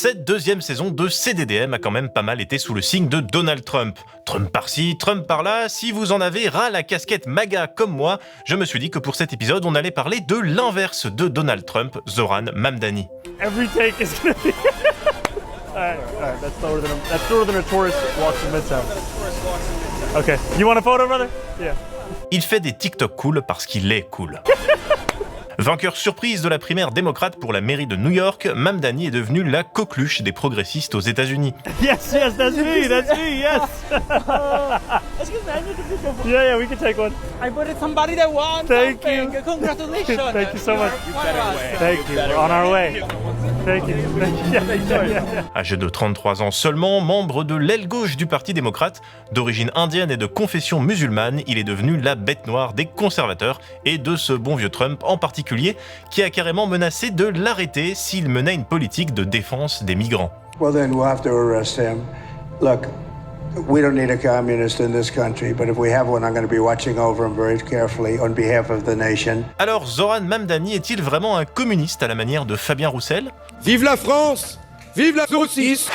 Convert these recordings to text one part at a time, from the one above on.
Cette deuxième saison de CDDM a quand même pas mal été sous le signe de Donald Trump. Trump par-ci, Trump par-là, si vous en avez ras la casquette MAGA comme moi, je me suis dit que pour cet épisode, on allait parler de l'inverse de Donald Trump, Zoran Mamdani. Every take is gonna be... Alright, that's slower than a tourist walks in Midtown. Okay, you want a photo, brother? Yeah. Il fait des TikTok cool parce qu'il est cool. Vainqueur surprise de la primaire démocrate pour la mairie de New York, Mamdani est devenu la coqueluche des progressistes aux États-Unis. Yes, that's me, yes! Yeah, we can take one. I voted somebody that won. Thank something. you. Congratulations. Thank you so much. Thank you, we're on our way. Thank you. Âgé de 33 ans seulement, membre de l'aile gauche du Parti démocrate, d'origine indienne et de confession musulmane, il est devenu la bête noire des conservateurs et de ce bon vieux Trump en particulier, qui a carrément menacé de l'arrêter s'il menait une politique de défense des migrants. Well, then we'll have to arrest him. Look, we don't need a communist in this country, but if we have one, I'm going to be watching over him very carefully on behalf of the nation. Alors, Zoran Mamdani est-il vraiment un communiste à la manière de Fabien Roussel ? Vive la France! Vive la saucisse!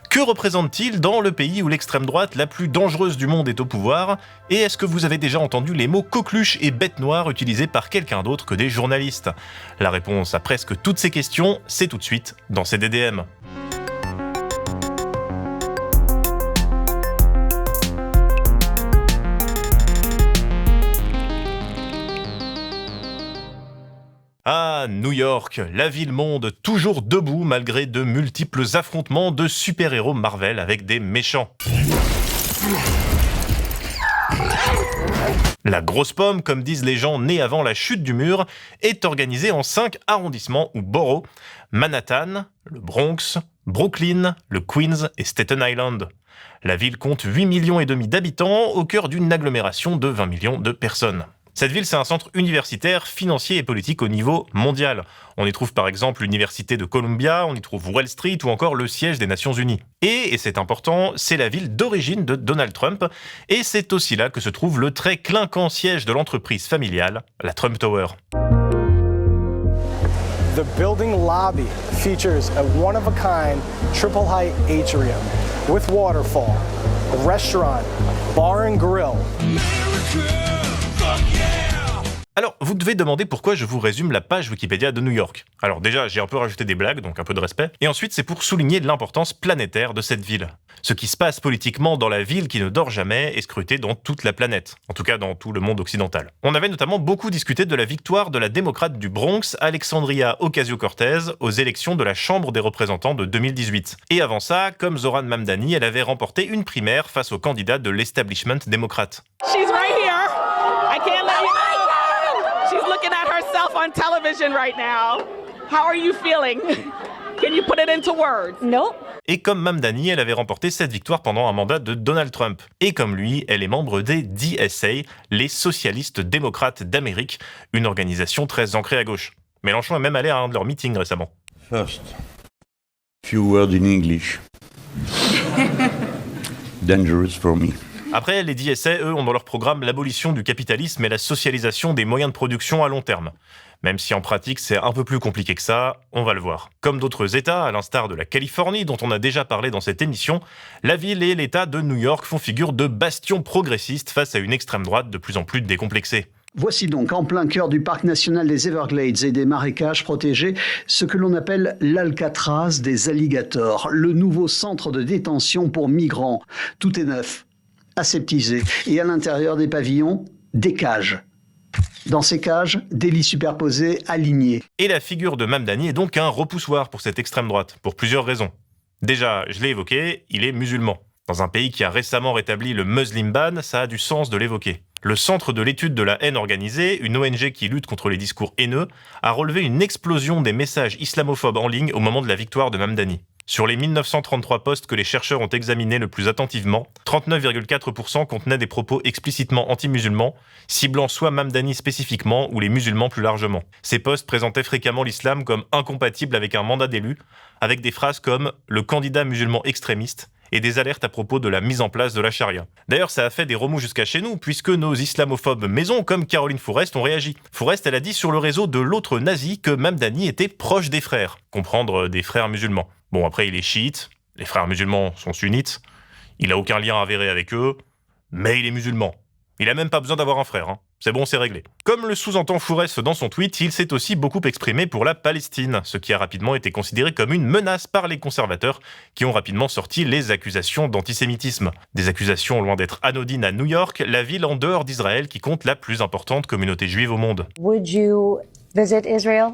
Que représente-t-il dans le pays où l'extrême droite la plus dangereuse du monde est au pouvoir ? Et est-ce que vous avez déjà entendu les mots coqueluche et bête noire utilisés par quelqu'un d'autre que des journalistes ? La réponse à presque toutes ces questions, c'est tout de suite dans CDDM. Ah, New York, la ville-monde toujours debout malgré de multiples affrontements de super-héros Marvel avec des méchants. La grosse pomme, comme disent les gens nés avant la chute du mur, est organisée en 5 arrondissements ou boroughs: Manhattan, le Bronx, Brooklyn, le Queens et Staten Island. La ville compte 8,5 millions d'habitants au cœur d'une agglomération de 20 millions de personnes. Cette ville, c'est un centre universitaire, financier et politique au niveau mondial. On y trouve par exemple l'université de Columbia, on y trouve Wall Street ou encore le siège des Nations Unies. Et c'est important, c'est la ville d'origine de Donald Trump, et c'est aussi là que se trouve le très clinquant siège de l'entreprise familiale, la Trump Tower. The building lobby features a one-of-a-kind triple-height atrium with waterfall, a restaurant, bar and grill. Alors, vous devez demander pourquoi je vous résume la page Wikipédia de New York. Alors déjà, j'ai un peu rajouté des blagues, donc un peu de respect. Et ensuite, c'est pour souligner l'importance planétaire de cette ville. Ce qui se passe politiquement dans la ville qui ne dort jamais est scruté dans toute la planète. En tout cas, dans tout le monde occidental. On avait notamment beaucoup discuté de la victoire de la démocrate du Bronx, Alexandria Ocasio-Cortez, aux élections de la Chambre des représentants de 2018. Et avant ça, comme Zoran Mamdani, elle avait remporté une primaire face au candidat de l'establishment démocrate. She's right here. I can't let you know. She's looking at herself on television right now. How are you feeling? Can you put it into words? No. Et comme Mamdani, elle avait remporté cette victoire pendant un mandat de Donald Trump. Et comme lui, elle est membre des DSA, les socialistes démocrates d'Amérique, une organisation très ancrée à gauche. Mélenchon est même allé à un de leurs meetings récemment. First, few words in English. Dangerous for me. Après, les DSA, eux, ont dans leur programme l'abolition du capitalisme et la socialisation des moyens de production à long terme. Même si en pratique, c'est un peu plus compliqué que ça, on va le voir. Comme d'autres États, à l'instar de la Californie, dont on a déjà parlé dans cette émission, la ville et l'État de New York font figure de bastions progressistes face à une extrême droite de plus en plus décomplexée. Voici donc en plein cœur du parc national des Everglades et des marécages protégés ce que l'on appelle l'Alcatraz des alligators, le nouveau centre de détention pour migrants. Tout est neuf, aseptisé, et à l'intérieur des pavillons, des cages. Dans ces cages, des lits superposés alignés. Et la figure de Mamdani est donc un repoussoir pour cette extrême droite, pour plusieurs raisons. Déjà, je l'ai évoqué, il est musulman. Dans un pays qui a récemment rétabli le Muslim ban, ça a du sens de l'évoquer. Le Centre de l'étude de la haine organisée, une ONG qui lutte contre les discours haineux, a relevé une explosion des messages islamophobes en ligne au moment de la victoire de Mamdani. Sur les 1933 posts que les chercheurs ont examinés le plus attentivement, 39,4% contenaient des propos explicitement anti-musulmans, ciblant soit Mamdani spécifiquement ou les musulmans plus largement. Ces posts présentaient fréquemment l'islam comme incompatible avec un mandat d'élu, avec des phrases comme « le candidat musulman extrémiste » et des alertes à propos de la mise en place de la charia. D'ailleurs, ça a fait des remous jusqu'à chez nous, puisque nos islamophobes maisons, comme Caroline Fourest, ont réagi. Fourest, elle a dit sur le réseau de l'autre nazi que Mamdani était proche des frères, comprendre des frères musulmans. Bon, après, il est chiite, les frères musulmans sont sunnites, il a aucun lien avéré avec eux, mais il est musulman. Il a même pas besoin d'avoir un frère, hein. C'est bon, c'est réglé. Comme le sous-entend Fourest dans son tweet, il s'est aussi beaucoup exprimé pour la Palestine, ce qui a rapidement été considéré comme une menace par les conservateurs, qui ont rapidement sorti les accusations d'antisémitisme. Des accusations loin d'être anodines à New York, la ville en dehors d'Israël qui compte la plus importante communauté juive au monde. Would you visit Israel?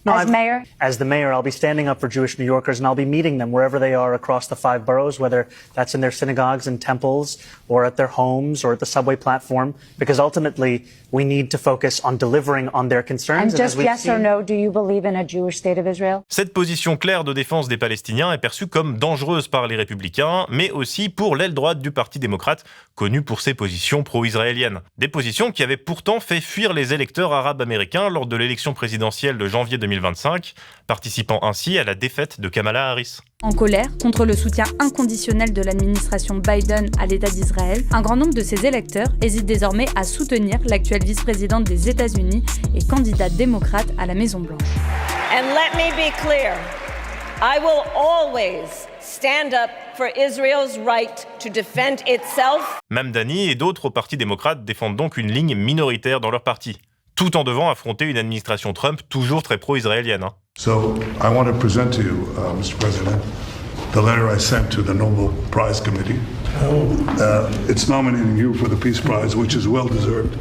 No, As mayor? As the mayor, I'll be standing up for Jewish New Yorkers, and I'll be meeting them wherever they are across the 5 boroughs, whether that's in their synagogues and temples, or at their homes, or at the subway platform, because ultimately we need to focus on delivering on their concerns. And just yes or no, do you believe in a Jewish state of Israel? Cette position claire de défense des Palestiniens est perçue comme dangereuse par les républicains, mais aussi pour l'aile droite du Parti démocrate, connu pour ses positions pro-israéliennes. Des positions qui avaient pourtant fait fuir les électeurs arabes américains lors de l'élection présidentielle de janvier 2025, participant ainsi à la défaite de Kamala Harris. En colère contre le soutien inconditionnel de l'administration Biden à l'État d'Israël, un grand nombre de ses électeurs hésitent désormais à soutenir l'actuelle vice-présidente des États-Unis et candidate démocrate à la Maison-Blanche. And let me be clear, I will always stand up for Israel's right to defend itself. Mamdani et d'autres au Parti démocrate défendent donc une ligne minoritaire dans leur parti, tout en devant affronter une administration Trump toujours très pro-israélienne. So I want to present to you, Mr. President, the letter I sent to the Nobel Prize Committee. It's nominating you for the Peace Prize, which is well deserved.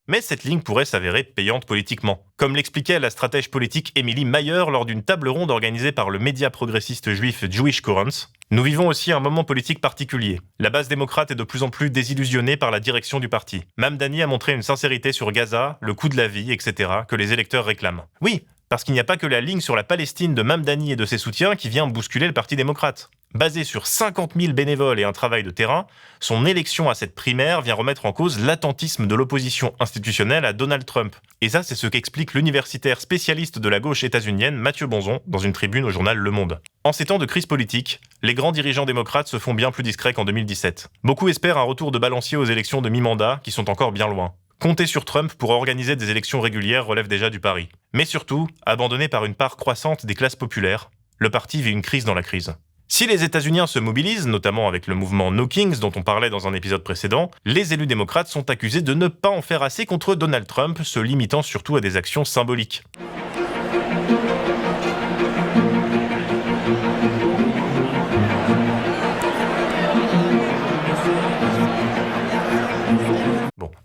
Mais cette ligne pourrait s'avérer payante politiquement. Comme l'expliquait la stratège politique Emily Mayer lors d'une table ronde organisée par le média progressiste juif Jewish Currents, nous vivons aussi un moment politique particulier. La base démocrate est de plus en plus désillusionnée par la direction du parti. Mamdani a montré une sincérité sur Gaza, le coût de la vie, etc., que les électeurs réclament. Oui, parce qu'il n'y a pas que la ligne sur la Palestine de Mamdani et de ses soutiens qui vient bousculer le Parti démocrate. Basé sur 50 000 bénévoles et un travail de terrain, son élection à cette primaire vient remettre en cause l'attentisme de l'opposition institutionnelle à Donald Trump. Et ça, c'est ce qu'explique l'universitaire spécialiste de la gauche états-unienne Mathieu Bonzon dans une tribune au journal Le Monde. En ces temps de crise politique, les grands dirigeants démocrates se font bien plus discrets qu'en 2017. Beaucoup espèrent un retour de balancier aux élections de mi-mandat qui sont encore bien loin. Compter sur Trump pour organiser des élections régulières relève déjà du pari. Mais surtout, abandonné par une part croissante des classes populaires, le parti vit une crise dans la crise. Si les États-Unis se mobilisent, notamment avec le mouvement No Kings dont on parlait dans un épisode précédent, les élus démocrates sont accusés de ne pas en faire assez contre Donald Trump, se limitant surtout à des actions symboliques.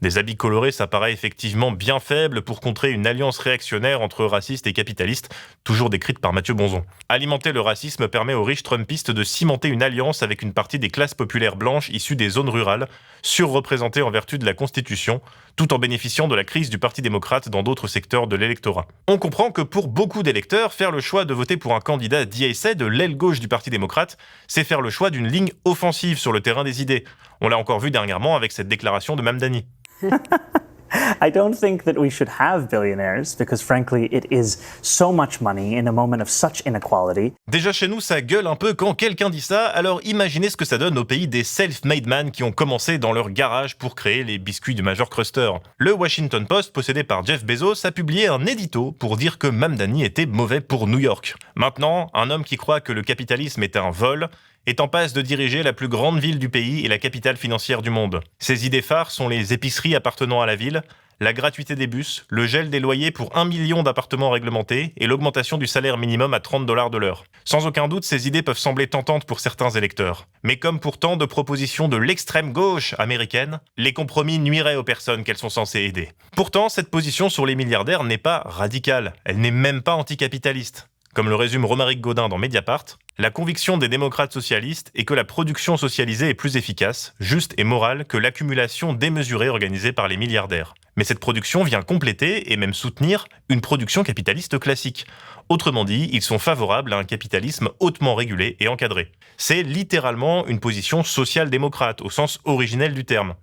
Des habits colorés, ça paraît effectivement bien faible pour contrer une alliance réactionnaire entre racistes et capitalistes, toujours décrite par Mathieu Bonzon. Alimenter le racisme permet aux riches trumpistes de cimenter une alliance avec une partie des classes populaires blanches issues des zones rurales, surreprésentées en vertu de la Constitution, tout en bénéficiant de la crise du Parti démocrate dans d'autres secteurs de l'électorat. On comprend que pour beaucoup d'électeurs, faire le choix de voter pour un candidat d'ISA de l'aile gauche du Parti démocrate, c'est faire le choix d'une ligne offensive sur le terrain des idées. On l'a encore vu dernièrement avec cette déclaration de Mamdani. I don't think that we should have billionaires because frankly it is so much money in a moment of such inequality. Déjà chez nous ça gueule un peu quand quelqu'un dit ça, alors imaginez ce que ça donne au pays des self-made man qui ont commencé dans leur garage pour créer les biscuits du Major Cruster. Le Washington Post, possédé par Jeff Bezos, a publié un édito pour dire que Mamdani était mauvais pour New York. Maintenant, un homme qui croit que le capitalisme est un vol est en passe de diriger la plus grande ville du pays et la capitale financière du monde. Ses idées phares sont les épiceries appartenant à la ville, la gratuité des bus, le gel des loyers pour 1 million d'appartements réglementés et l'augmentation du salaire minimum à $30 de l'heure. Sans aucun doute, ces idées peuvent sembler tentantes pour certains électeurs. Mais comme pour tant de propositions de l'extrême gauche américaine, les compromis nuiraient aux personnes qu'elles sont censées aider. Pourtant, cette position sur les milliardaires n'est pas radicale, elle n'est même pas anticapitaliste. Comme le résume Romaric Gaudin dans Mediapart, la conviction des démocrates socialistes est que la production socialisée est plus efficace, juste et morale que l'accumulation démesurée organisée par les milliardaires. Mais cette production vient compléter et même soutenir une production capitaliste classique. Autrement dit, ils sont favorables à un capitalisme hautement régulé et encadré. C'est littéralement une position social-démocrate au sens originel du terme.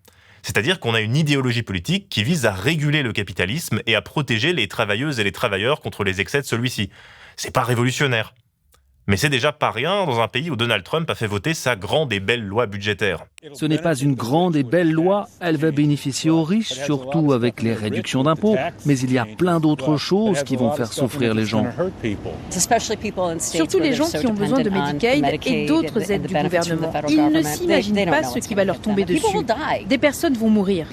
C'est-à-dire qu'on a une idéologie politique qui vise à réguler le capitalisme et à protéger les travailleuses et les travailleurs contre les excès de celui-ci. C'est pas révolutionnaire. Mais c'est déjà pas rien dans un pays où Donald Trump a fait voter sa grande et belle loi budgétaire. Ce n'est pas une grande et belle loi, elle va bénéficier aux riches, surtout avec les réductions d'impôts, mais il y a plein d'autres choses qui vont faire souffrir les gens. Surtout les gens qui ont besoin de Medicaid et d'autres aides du gouvernement. Ils ne s'imaginent pas ce qui va leur tomber dessus. Des personnes vont mourir.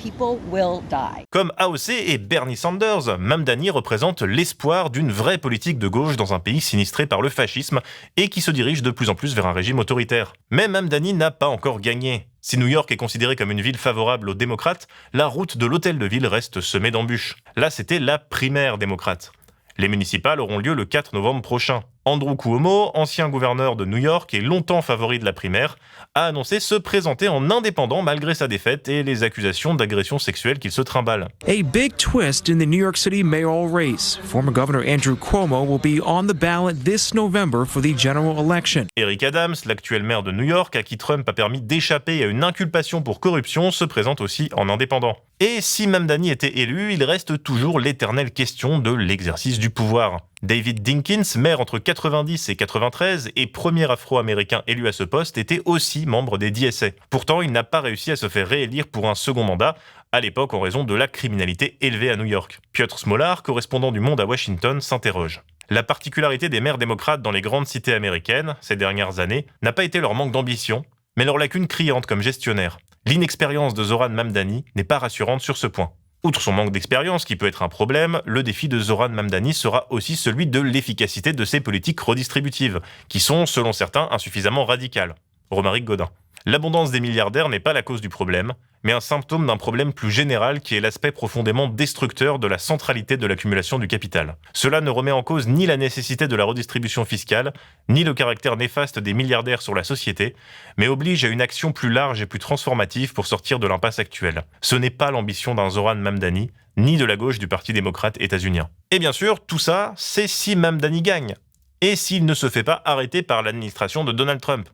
Comme AOC et Bernie Sanders, Mamdani représente l'espoir d'une vraie politique de gauche dans un pays sinistré par le fascisme et qui se dirige de plus en plus vers un régime autoritaire. Mais Mamdani n'a pas encore gagné. Si New York est considérée comme une ville favorable aux démocrates, la route de l'hôtel de ville reste semée d'embûches. Là, c'était la primaire démocrate. Les municipales auront lieu le 4 novembre prochain. Andrew Cuomo, ancien gouverneur de New York et longtemps favori de la primaire, a annoncé se présenter en indépendant malgré sa défaite et les accusations d'agression sexuelle qu'il se trimballe. A big twist in the New York City mayoral race. Former Governor Andrew Cuomo will be on the ballot this November for the general election. Eric Adams, l'actuel maire de New York, à qui Trump a permis d'échapper à une inculpation pour corruption, se présente aussi en indépendant. Et si Mamdani était élu, il reste toujours l'éternelle question de l'exercice du pouvoir. David Dinkins, maire entre 90 et 93 et premier afro-américain élu à ce poste, était aussi membre des DSA. Pourtant, il n'a pas réussi à se faire réélire pour un second mandat, à l'époque en raison de la criminalité élevée à New York. Piotr Smolar, correspondant du Monde à Washington, s'interroge. La particularité des maires démocrates dans les grandes cités américaines, ces dernières années, n'a pas été leur manque d'ambition, mais leur lacune criante comme gestionnaire. L'inexpérience de Zoran Mamdani n'est pas rassurante sur ce point. Outre son manque d'expérience qui peut être un problème, le défi de Zoran Mamdani sera aussi celui de l'efficacité de ses politiques redistributives, qui sont, selon certains, insuffisamment radicales. Romaric Godin. L'abondance des milliardaires n'est pas la cause du problème, mais un symptôme d'un problème plus général qui est l'aspect profondément destructeur de la centralité de l'accumulation du capital. Cela ne remet en cause ni la nécessité de la redistribution fiscale, ni le caractère néfaste des milliardaires sur la société, mais oblige à une action plus large et plus transformative pour sortir de l'impasse actuelle. Ce n'est pas l'ambition d'un Zoran Mamdani, ni de la gauche du Parti démocrate états-unien. Et bien sûr, tout ça, c'est si Mamdani gagne, et s'il ne se fait pas arrêter par l'administration de Donald Trump.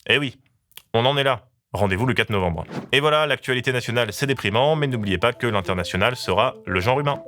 Eh oui, on en est là. Rendez-vous le 4 novembre. Et voilà, l'actualité nationale, c'est déprimant, mais n'oubliez pas que l'international sera le genre humain.